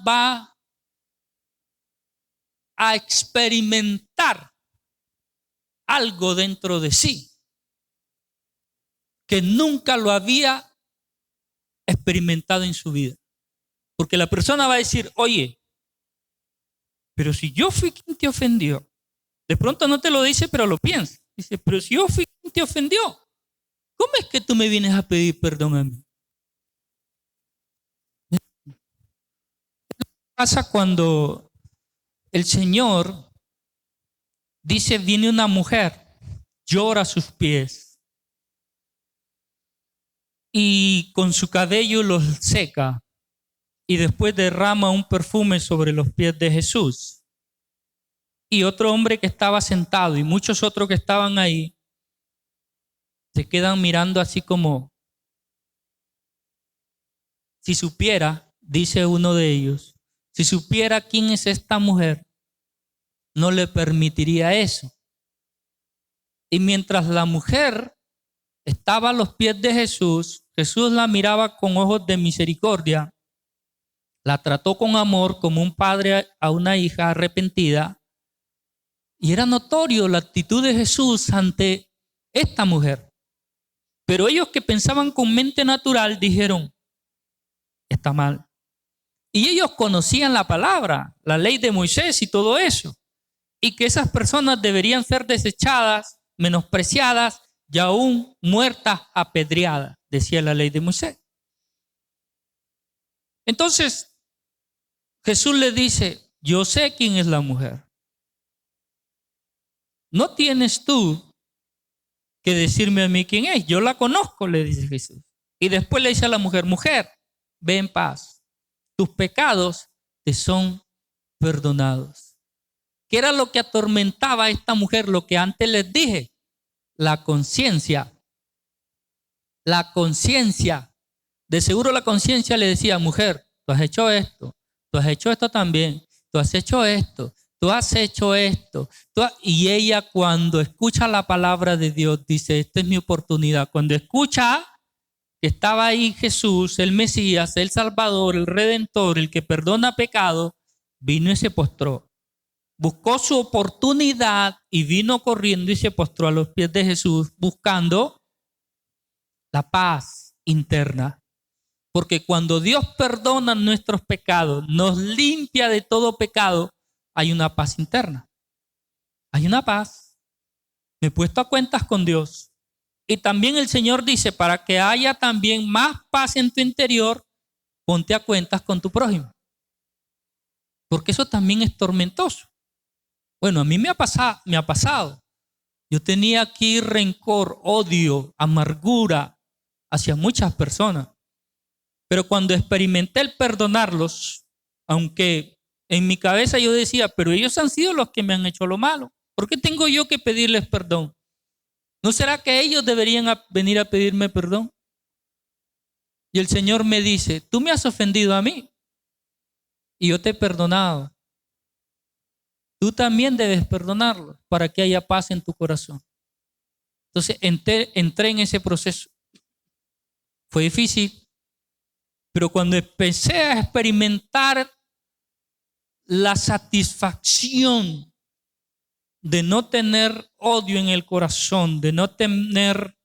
va a experimentar algo dentro de sí que nunca lo había experimentado en su vida. Porque la persona va a decir, oye, pero si yo fui quien te ofendió, de pronto no te lo dice, pero lo piensa. Dice, pero si yo fui quien te ofendió, ¿cómo es que tú me vienes a pedir perdón a mí? ¿Qué pasa cuando el Señor dice, viene una mujer, llora a sus pies y con su cabello los seca y después derrama un perfume sobre los pies de Jesús? Y otro hombre que estaba sentado y muchos otros que estaban ahí se quedan mirando así como, si supiera, dice uno de ellos, si supiera quién es esta mujer, no le permitiría eso. Y mientras la mujer estaba a los pies de Jesús, Jesús la miraba con ojos de misericordia, la trató con amor como un padre a una hija arrepentida, y era notorio la actitud de Jesús ante esta mujer. Pero ellos que pensaban con mente natural dijeron, está mal. Y ellos conocían la palabra, la ley de Moisés y todo eso. Y que esas personas deberían ser desechadas, menospreciadas y aún muertas apedreadas, decía la ley de Moisés. Entonces, Jesús le dice, yo sé quién es la mujer. No tienes tú que decirme a mí quién es. Yo la conozco, le dice Jesús. Y después le dice a la mujer, mujer, ve en paz. Tus pecados te son perdonados. ¿Qué era lo que atormentaba a esta mujer? Lo que antes les dije. La conciencia. La conciencia. De seguro la conciencia le decía, mujer, tú has hecho esto también, tú has hecho esto, tú has hecho esto. Y ella cuando escucha la palabra de Dios dice, esta es mi oportunidad. Cuando escucha que estaba ahí Jesús, el Mesías, el Salvador, el Redentor, el que perdona pecado, vino y se postró. Buscó su oportunidad y vino corriendo y se postró a los pies de Jesús buscando la paz interna. Porque cuando Dios perdona nuestros pecados, nos limpia de todo pecado, hay una paz interna. Hay una paz. Me he puesto a cuentas con Dios. Y también el Señor dice, para que haya también más paz en tu interior, ponte a cuentas con tu prójimo. Porque eso también es tormentoso. Bueno, a mí me ha pasado. Yo tenía aquí rencor, odio, amargura hacia muchas personas. Pero cuando experimenté el perdonarlos, aunque en mi cabeza yo decía, pero ellos han sido los que me han hecho lo malo, ¿por qué tengo yo que pedirles perdón? ¿No será que ellos deberían venir a pedirme perdón? Y el Señor me dice, tú me has ofendido a mí y yo te he perdonado. Tú también debes perdonarlo para que haya paz en tu corazón. Entonces entré en ese proceso. Fue difícil, pero cuando empecé a experimentar la satisfacción de no tener odio en el corazón, de no tener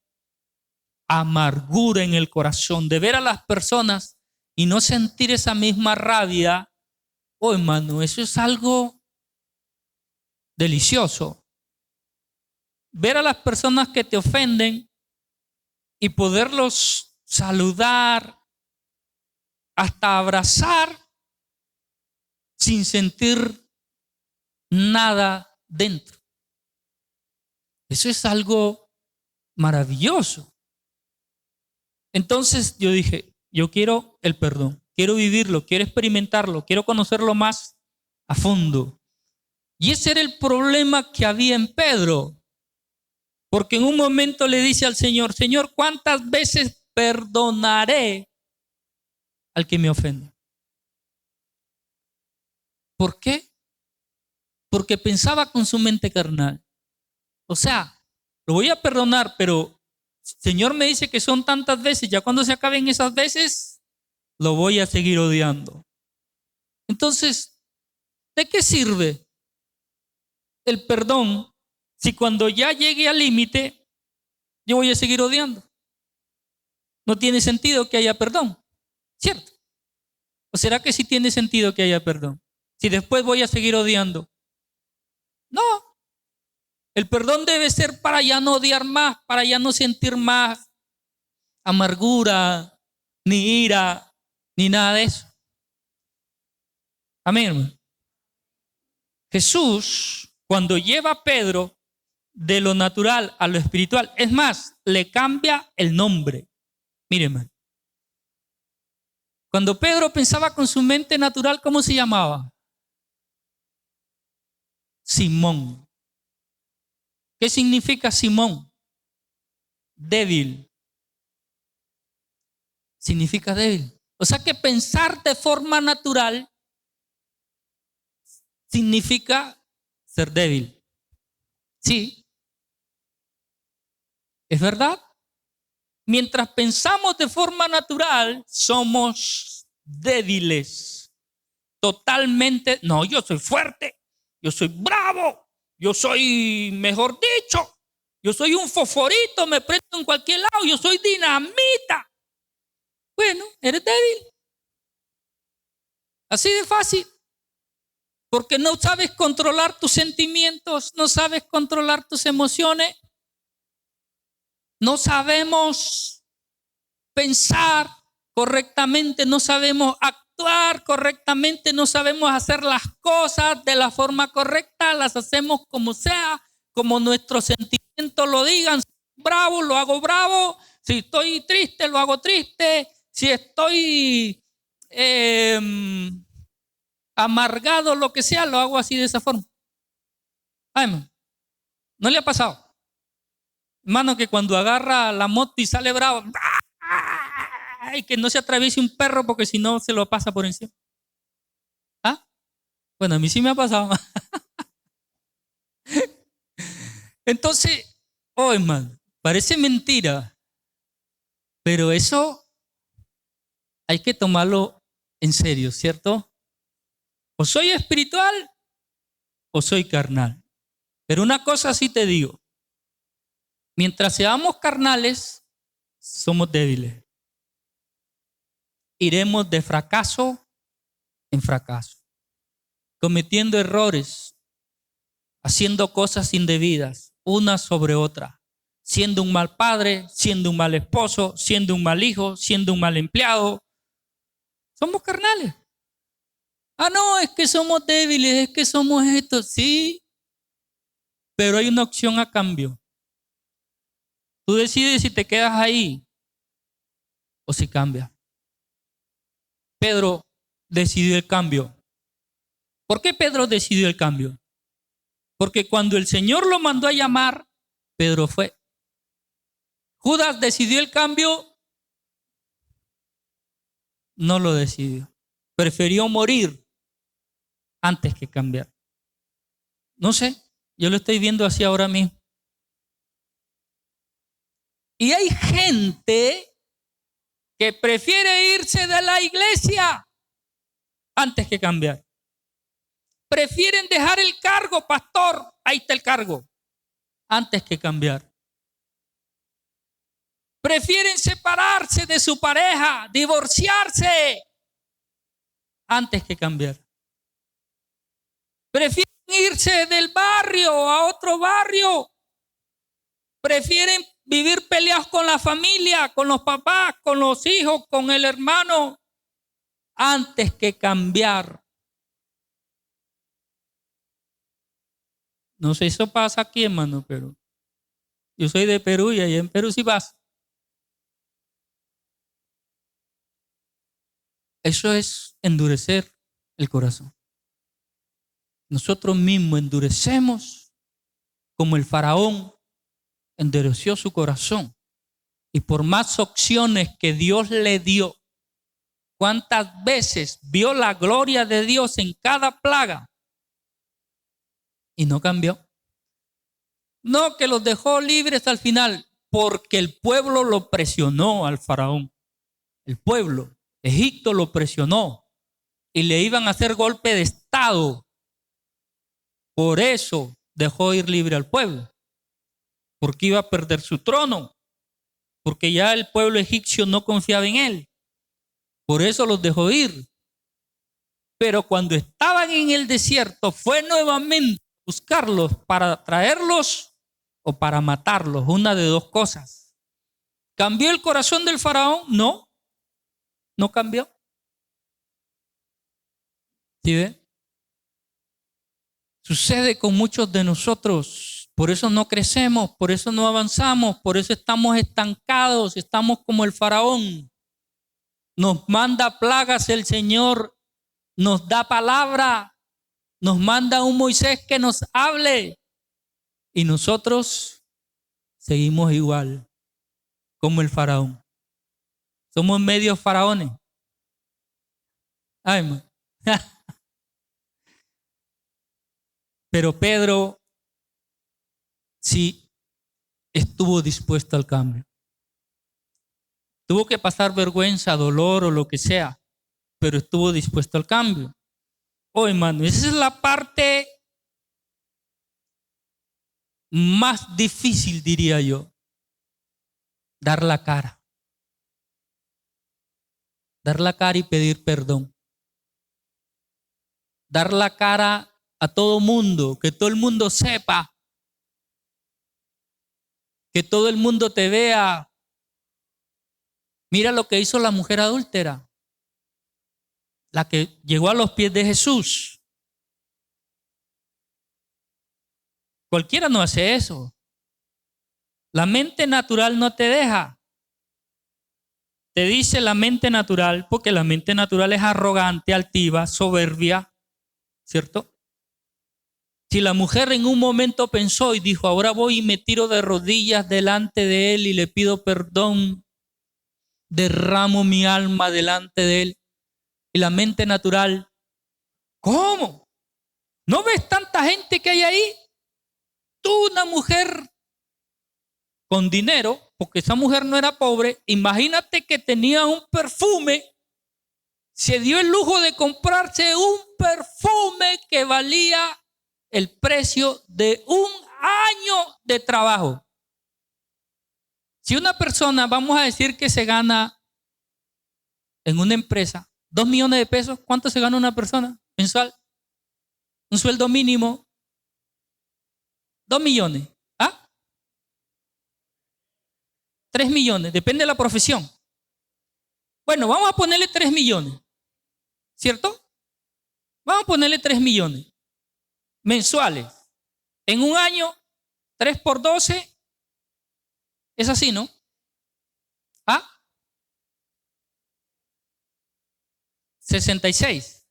amargura en el corazón, de ver a las personas y no sentir esa misma rabia, oh hermano, eso es algo delicioso. Ver a las personas que te ofenden y poderlos saludar, hasta abrazar, sin sentir nada dentro. Eso es algo maravilloso. Entonces yo dije, yo quiero el perdón, quiero vivirlo, quiero experimentarlo, quiero conocerlo más a fondo. Y ese era el problema que había en Pedro. Porque en un momento le dice al Señor, Señor, ¿cuántas veces perdonaré al que me ofende? ¿Por qué? Porque pensaba con su mente carnal. O sea, lo voy a perdonar, pero Señor me dice que son tantas veces, ya cuando se acaben esas veces, lo voy a seguir odiando. Entonces, ¿de qué sirve el perdón si cuando ya llegue al límite, yo voy a seguir odiando? No tiene sentido que haya perdón, ¿cierto? ¿O será que sí tiene sentido que haya perdón? Si después voy a seguir odiando. No, el perdón debe ser para ya no odiar más, para ya no sentir más amargura, ni ira, ni nada de eso. Amén, hermano. Jesús, cuando lleva a Pedro de lo natural a lo espiritual, es más, le cambia el nombre. Mire, hermano. Cuando Pedro pensaba con su mente natural, ¿cómo se llamaba? Simón. ¿Qué significa Simón? Débil. Significa débil. O sea que pensar de forma natural significa ser débil. Sí. ¿Es verdad? Mientras pensamos de forma natural, somos débiles. Totalmente. No, yo soy fuerte. Yo soy bravo. Yo soy, mejor dicho, yo soy un fosforito, me prendo en cualquier lado. Yo soy dinamita. Bueno, eres débil. Así de fácil. Porque no sabes controlar tus sentimientos, no sabes controlar tus emociones. No sabemos pensar correctamente, no sabemos actuar correctamente, no sabemos hacer las cosas de la forma correcta, las hacemos como sea, como nuestros sentimientos lo digan. Si estoy bravo, lo hago bravo. Si estoy triste, lo hago triste. Si estoy amargado, lo que sea, lo hago así de esa forma. Ay, man, ¿no le ha pasado? Hermano, que cuando agarra la moto y sale bravo, ¡ay! Que no se atraviese un perro porque si no se lo pasa por encima. ¿Ah? Bueno, a mí sí me ha pasado. Entonces, oh hermano, parece mentira, pero eso hay que tomarlo en serio, ¿cierto? O soy espiritual o soy carnal. Pero una cosa sí te digo, mientras seamos carnales, somos débiles. Iremos de fracaso en fracaso, cometiendo errores, haciendo cosas indebidas, una sobre otra, siendo un mal padre, siendo un mal esposo, siendo un mal hijo, siendo un mal empleado. Somos carnales. Ah, no, es que somos débiles, es que somos esto. Sí, pero hay una opción a cambio. Tú decides si te quedas ahí o si cambias. Pedro decidió el cambio. ¿Por qué Pedro decidió el cambio? Porque cuando el Señor lo mandó a llamar, Pedro fue. Judas decidió el cambio, no lo decidió. Prefirió morir antes que cambiar. No sé, yo lo estoy viendo así ahora mismo. Y hay gente que prefiere irse de la iglesia antes que cambiar. Prefieren dejar el cargo, pastor, ahí está el cargo, antes que cambiar. Prefieren separarse de su pareja, divorciarse, antes que cambiar. Prefieren irse del barrio a otro barrio. Prefieren vivir peleados con la familia, con los papás, con los hijos, con el hermano, antes que cambiar. No sé, eso pasa aquí, hermano, pero yo soy de Perú y allá en Perú sí pasa. Eso es endurecer el corazón. Nosotros mismos endurecemos como el faraón endureció su corazón. Y por más opciones que Dios le dio, ¿cuántas veces vio la gloria de Dios en cada plaga? Y no cambió. No, que los dejó libres al final, porque el pueblo lo presionó al faraón. El pueblo, Egipto lo presionó y le iban a hacer golpe de estado. Por eso dejó ir libre al pueblo, porque iba a perder su trono, porque ya el pueblo egipcio no confiaba en él. Por eso los dejó ir. Pero cuando estaban en el desierto, fue nuevamente a buscarlos para traerlos o para matarlos, una de dos cosas. ¿Cambió el corazón del faraón? No, no cambió. ¿Sí ve? Sucede con muchos de nosotros. Por eso no crecemos, por eso no avanzamos, por eso estamos estancados, estamos como el faraón. Nos manda plagas el Señor, nos da palabra, nos manda un Moisés que nos hable. Y nosotros seguimos igual, como el faraón. Somos medios faraones. Ay, man. Pero Pedro sí estuvo dispuesto al cambio. Tuvo que pasar vergüenza, dolor o lo que sea, pero estuvo dispuesto al cambio. Oh, hermano, esa es la parte más difícil, diría yo. Dar la cara. Dar la cara y pedir perdón. Dar la cara a todo mundo, que todo el mundo sepa, que todo el mundo te vea. Mira lo que hizo la mujer adúltera, la que llegó a los pies de Jesús. Cualquiera no hace eso. La mente natural no te deja. Te dice la mente natural, porque la mente natural es arrogante, altiva, soberbia, ¿cierto? Si la mujer en un momento pensó y dijo, ahora voy y me tiro de rodillas delante de él y le pido perdón, derramo mi alma delante de él. Y la mente natural, ¿cómo? ¿No ves tanta gente que hay ahí? Tú, una mujer con dinero, porque esa mujer no era pobre, imagínate que tenía un perfume, se dio el lujo de comprarse un perfume que valía el precio de un año de trabajo. Si una persona, vamos a decir que se gana en una empresa 2 millones de pesos, ¿cuánto se gana una persona mensual? Un sueldo mínimo, 2 millones. ¿Ah? 3 millones, depende de la profesión. Bueno, vamos a ponerle 3 millones, ¿cierto? Vamos a ponerle 3 millones mensuales. En un año, 3 por 12, es así, ¿no? ¿Ah? 66.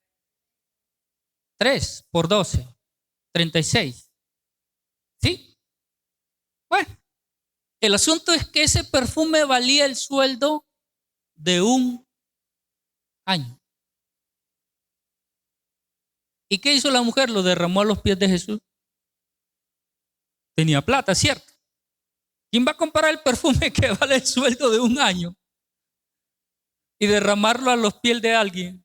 3 por 12, 36. ¿Sí? Bueno, el asunto es que ese perfume valía el sueldo de un año. ¿Y qué hizo la mujer? Lo derramó a los pies de Jesús. Tenía plata, ¿cierto? ¿Quién va a comprar el perfume que vale el sueldo de un año y derramarlo a los pies de alguien?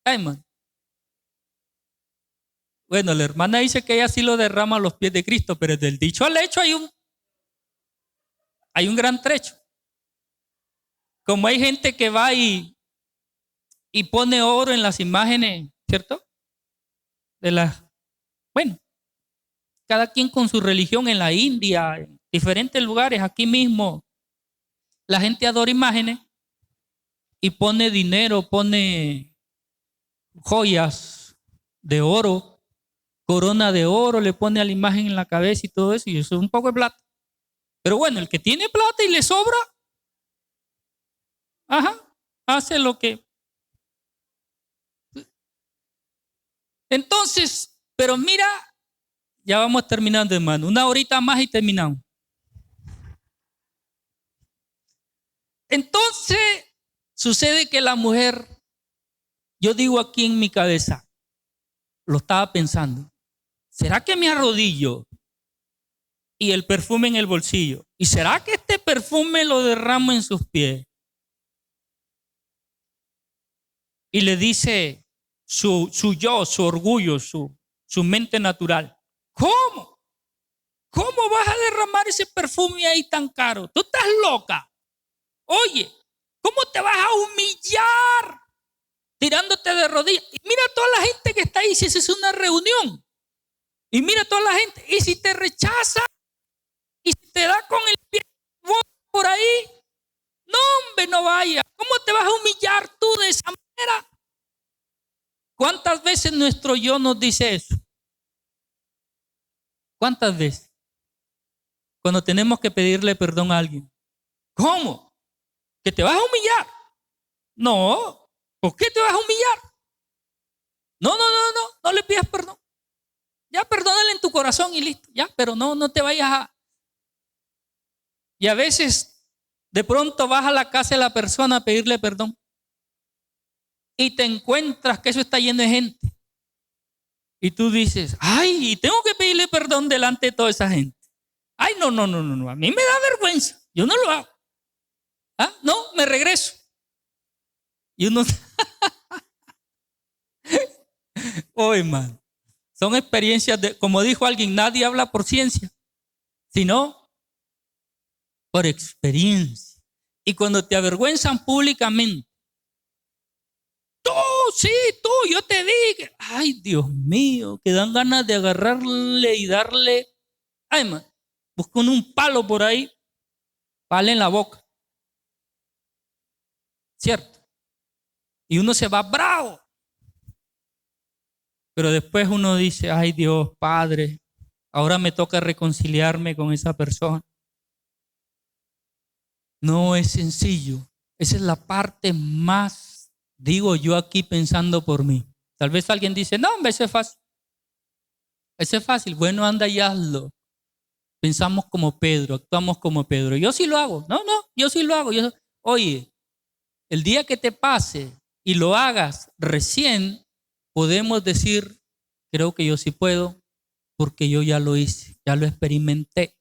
Ay, man. Bueno, la hermana dice que ella sí lo derrama a los pies de Cristo, pero del dicho al hecho hay un gran trecho. Como hay gente que va y pone oro en las imágenes, ¿cierto? Bueno, cada quien con su religión en la India, en diferentes lugares, aquí mismo, la gente adora imágenes y pone dinero, pone joyas de oro, corona de oro, le pone a la imagen en la cabeza y todo eso, y eso es un poco de plata. Pero bueno, el que tiene plata y le sobra, hace lo que... Entonces, pero mira, ya vamos terminando, hermano. Una horita más y terminamos. Entonces, sucede que la mujer, yo digo aquí en mi cabeza, lo estaba pensando, ¿será que me arrodillo y el perfume en el bolsillo? ¿Y será que este perfume lo derramo en sus pies? Y le dice su yo, su orgullo, su mente natural, ¿cómo? ¿Cómo vas a derramar ese perfume ahí tan caro? Tú estás loca. Oye, ¿cómo te vas a humillar tirándote de rodillas? Y mira toda la gente que está ahí, si esa es una reunión. Y mira toda la gente. Y si te rechaza, y si te da con el pie por ahí, no, hombre, no vaya. ¿Cómo te vas a humillar tú de esa manera? ¿Cuántas veces nuestro yo nos dice eso? ¿Cuántas veces? Cuando tenemos que pedirle perdón a alguien. ¿Cómo? ¿Que te vas a humillar? No. ¿Por qué te vas a humillar? No le pidas perdón. Ya perdónale en tu corazón y listo. Ya, pero no te vayas a... Y a veces, de pronto vas a la casa de la persona a pedirle perdón. Y te encuentras que eso está lleno de gente. Y tú dices, ay, tengo que pedirle perdón delante de toda esa gente. Ay, no, a mí me da vergüenza. Yo no lo hago. No, me regreso. Y uno... Oh, hermano. Son experiencias como dijo alguien, nadie habla por ciencia, sino por experiencia. Y cuando te avergüenzan públicamente, yo te dije, ay, Dios mío, que dan ganas de agarrarle y darle, ay, man, buscan un palo por ahí, palo en la boca, ¿cierto? Y uno se va bravo. Pero después uno dice, ay, Dios, Padre, ahora me toca reconciliarme con esa persona. No es sencillo. Esa es la parte más, digo yo aquí pensando por mí. Tal vez alguien dice, no, hombre, eso es fácil. Eso es fácil. Bueno, anda y hazlo. Pensamos como Pedro, actuamos como Pedro. Yo sí lo hago. No, yo sí lo hago. Oye, el día que te pase y lo hagas recién, podemos decir, creo que yo sí puedo, porque yo ya lo hice, ya lo experimenté.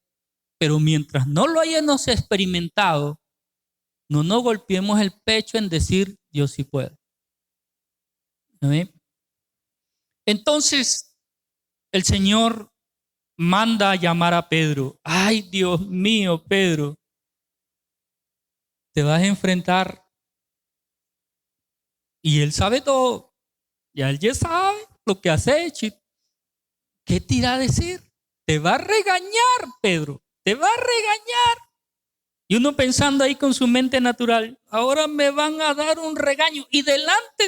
Pero mientras no lo hayamos experimentado, no nos golpeemos el pecho en decir, yo sí puedo. ¿Sí? Entonces, el Señor manda a llamar a Pedro. Ay, Dios mío, Pedro, te vas a enfrentar. Y él sabe todo. Ya él ya sabe lo que has hecho. ¿Qué te irá a decir? Te va a regañar, Pedro. Te va a regañar. Y uno pensando ahí con su mente natural, ahora me van a dar un regaño. Y delante de